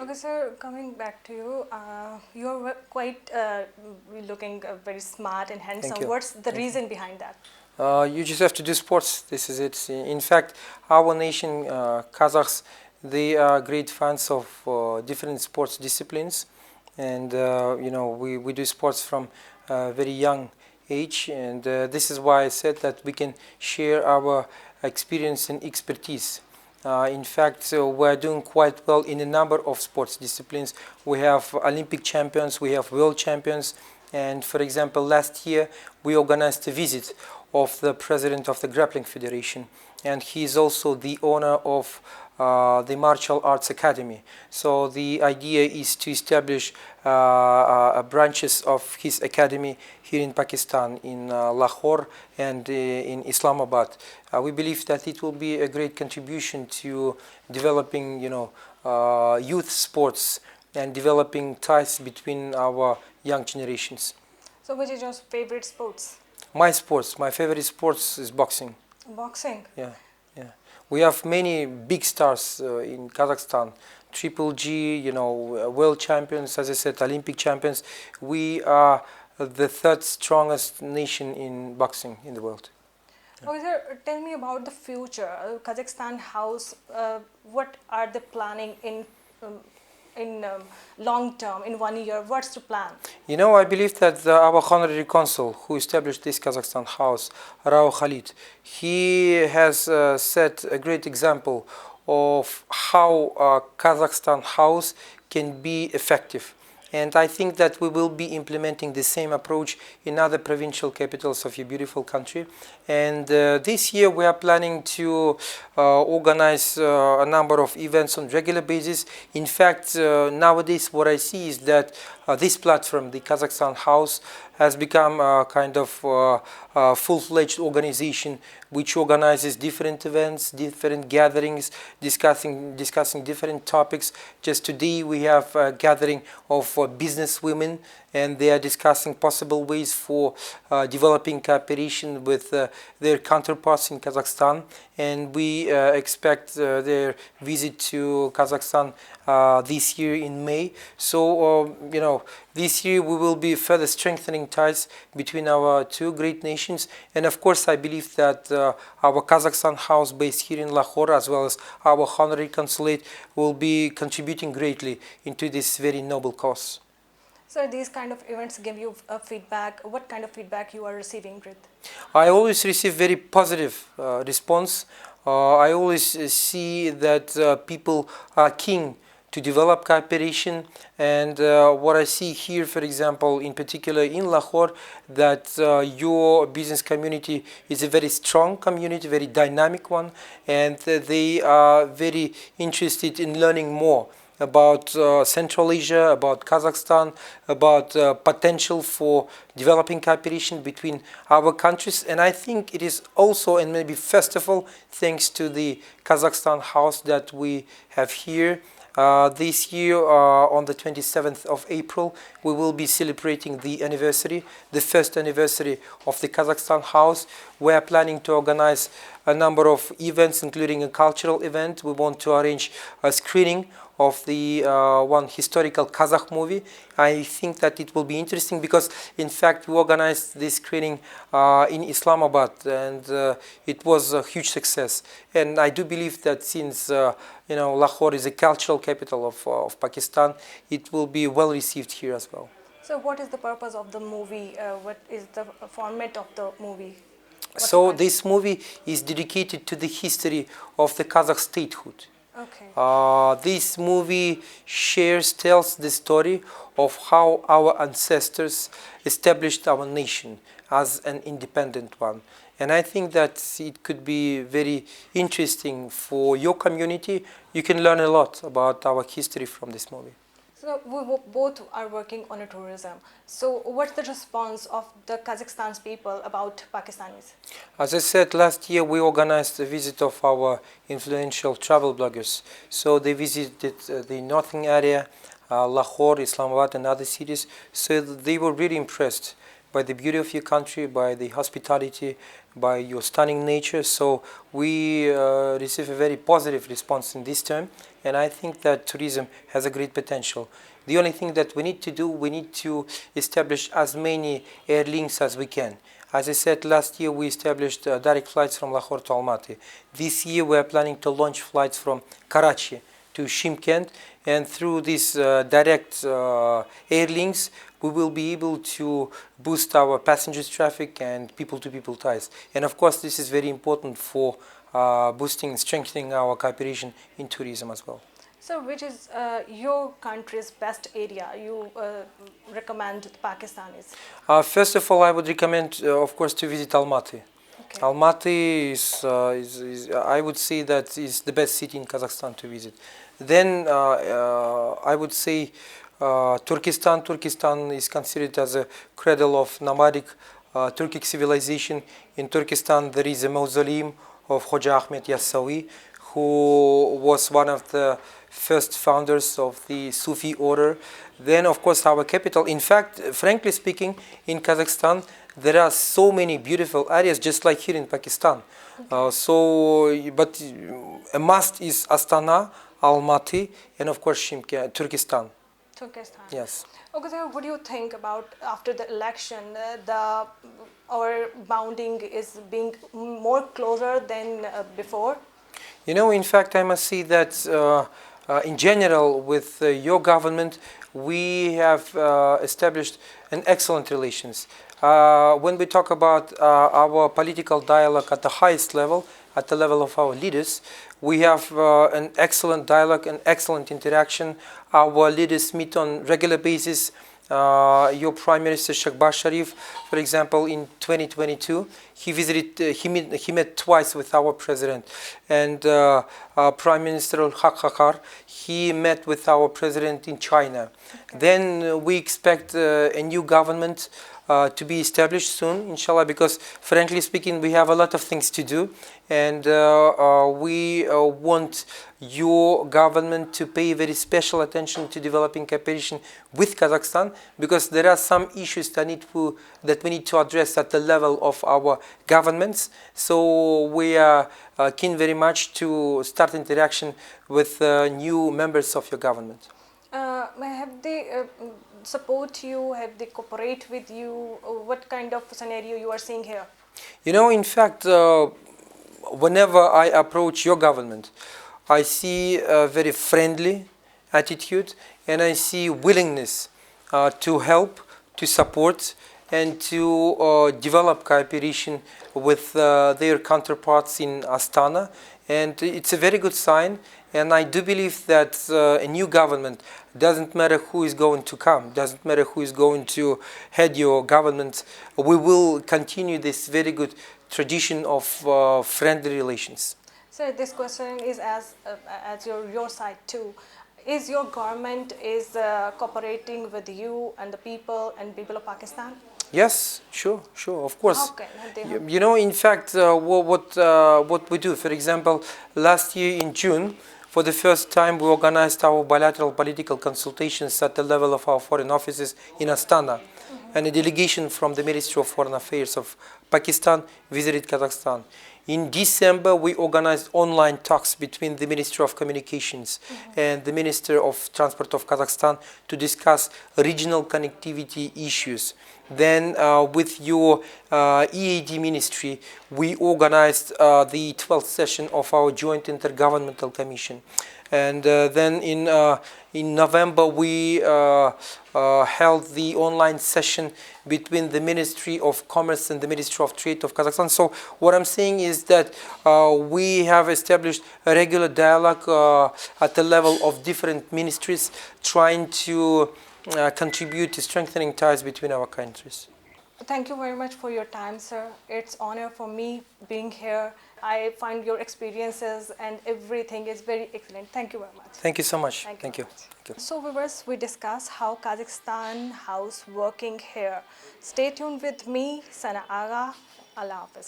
Okay, sir, coming back to you, you're quite looking very smart and Thank handsome. you. What's the Thank you. reason behind that? You just have to do sports. This is it. In fact, our nation, Kazakhs, they are great fans of different sports disciplines, and we do sports from a very young age, and this is why I said that we can share our experience and expertise. In fact, we're doing quite well in a number of sports disciplines. We have Olympic champions, we have world champions, and for example, last year we organized a visit of the president of the Grappling Federation, and he is also the owner of the Martial Arts Academy. So the idea is to establish branches of his academy here in Pakistan, in Lahore and in Islamabad. We believe that it will be a great contribution to developing, youth sports and developing ties between our young generations. So, which is your favorite sports? My favorite sports is boxing. Boxing. Yeah, yeah. We have many big stars in Kazakhstan. Triple G, world champions, as I said, Olympic champions. We are the third strongest nation in boxing in the world. Okay, sir, tell me about the future. Kazakhstan House, what are the planning in long term, in 1 year? What's the plan? I believe that our honorary consul who established this Kazakhstan house, Rao Khalid, he has set a great example of how Kazakhstan house can be effective. And I think that we will be implementing the same approach in other provincial capitals of your beautiful country. And this year we are planning to organize a number of events on regular basis. In fact, nowadays what I see is that this platform, the Kazakhstan House, has become a kind of full-fledged organization which organizes different events, different gatherings, discussing different topics. Just today we have a gathering of business women, and they are discussing possible ways for developing cooperation with their counterparts in Kazakhstan. And we expect their visit to Kazakhstan this year in May. So, this year we will be further strengthening ties between our two great nations. And of course, I believe that our Kazakhstan house based here in Lahore, as well as our honorary consulate, will be contributing greatly into this very noble cause. So, these kind of events give you feedback. What kind of feedback you are receiving, Brit? I always receive very positive response. I always see that people are keen to develop cooperation, and what I see here, for example, in particular in Lahore, that your business community is a very strong community, very dynamic one, and they are very interested in learning more about Central Asia, about Kazakhstan, about potential for developing cooperation between our countries. And I think it is also, and maybe first of all, thanks to the Kazakhstan house that we have here. This year, on the 27th of April, we will be celebrating the anniversary, the first anniversary of the Kazakhstan House. We are planning to organize a number of events, including a cultural event. We want to arrange a screening of the one historical Kazakh movie. I think that it will be interesting because, in fact, we organized this screening in Islamabad, and it was a huge success. And I do believe that since Lahore is a cultural capital of Pakistan, it will be well received here as well. So, what is the purpose of the movie? What is the format of the movie? So this movie is dedicated to the history of the Kazakh statehood. Okay. This movie tells the story of how our ancestors established our nation as an independent one. And I think that it could be very interesting for your community. You can learn a lot about our history from this movie. So we both are working on a tourism. So what's the response of the Kazakhstan's people about Pakistanis? As I said, last year we organized a visit of our influential travel bloggers. So they visited the northern area, Lahore, Islamabad and other cities. So they were really impressed by the beauty of your country, by the hospitality, by your stunning nature. So we received a very positive response in this term. and I think that tourism has a great potential. The only thing that we need to do, we need to establish as many air links as we can. As I said, last year we established direct flights from Lahore to Almaty. This year we are planning to launch flights from Karachi to Shymkent, and through these direct air links, we will be able to boost our passengers traffic and people-to-people ties. And of course, this is very important for boosting, strengthening our cooperation in tourism as well. So, which is your country's best area you recommend the Pakistanis? First of all, I would recommend, of course, to visit Almaty. Okay. Almaty is, I would say that is the best city in Kazakhstan to visit. Then I would say Turkestan. Turkestan is considered as a cradle of nomadic Turkic civilization. In Turkestan, there is a mausoleum of Hoja Ahmed Yassawi, who was one of the first founders of the Sufi order. Then, of course, our capital. In fact, frankly speaking, in Kazakhstan, there are so many beautiful areas, just like here in Pakistan. But a must is Astana, Almaty, and of course, Turkestan. Turkestan. Yes. Okay, so what do you think about after the election? Our bounding is being more closer than before. You know, in fact, I must say that in general, with your government, we have established an excellent relations. When we talk about our political dialogue at the highest level, at the level of our leaders, we have an excellent dialogue and excellent interaction. Our leaders meet on regular basis. Your Prime Minister Shahbaz Sharif, for example, in 2022, he met twice with our president, and Prime Minister Agha, he met with our president in China. Okay. Then we expect a new government to be established soon, inshallah, because frankly speaking, we have a lot of things to do, and we want your government to pay very special attention to developing cooperation with Kazakhstan, because there are some issues that we need to address at the level of our governments. So we are keen very much to start interaction with new members of your government. Have they support you? Have they cooperate with you? What kind of scenario you are seeing here? You know, in fact, whenever I approach your government, I see a very friendly attitude, and I see willingness to help, to support, and to develop cooperation with their counterparts in Astana. And it's a very good sign. And I do believe that a new government, doesn't matter who is going to come, doesn't matter who is going to head your government, we will continue this very good tradition of friendly relations. So this question is as your side too. Is your government cooperating with you and the people of Pakistan? Yes, sure, of course. How can they help? You know, in fact, what we do, for example, last year in June, for the first time, we organized our bilateral political consultations at the level of our foreign offices in Astana. And a delegation from the Ministry of Foreign Affairs of Pakistan visited Kazakhstan. In December, we organized online talks between the Ministry of Communications and the Minister of Transport of Kazakhstan to discuss regional connectivity issues. Then with your EAD ministry, we organized the 12th session of our Joint Intergovernmental Commission. And then in November, we held the online session between the Ministry of Commerce and the Ministry of Trade of Kazakhstan. So what I'm saying is that we have established a regular dialogue at the level of different ministries, trying to contribute to strengthening ties between our countries. Thank you very much for your time, sir. It's an honor for me being here. I find your experiences and everything is very excellent. Thank you very much. Thank you so much. Thank you. So viewers, we discuss how Kazakhstan House working here. Stay tuned with me, Sana Agha. Allah Hafiz.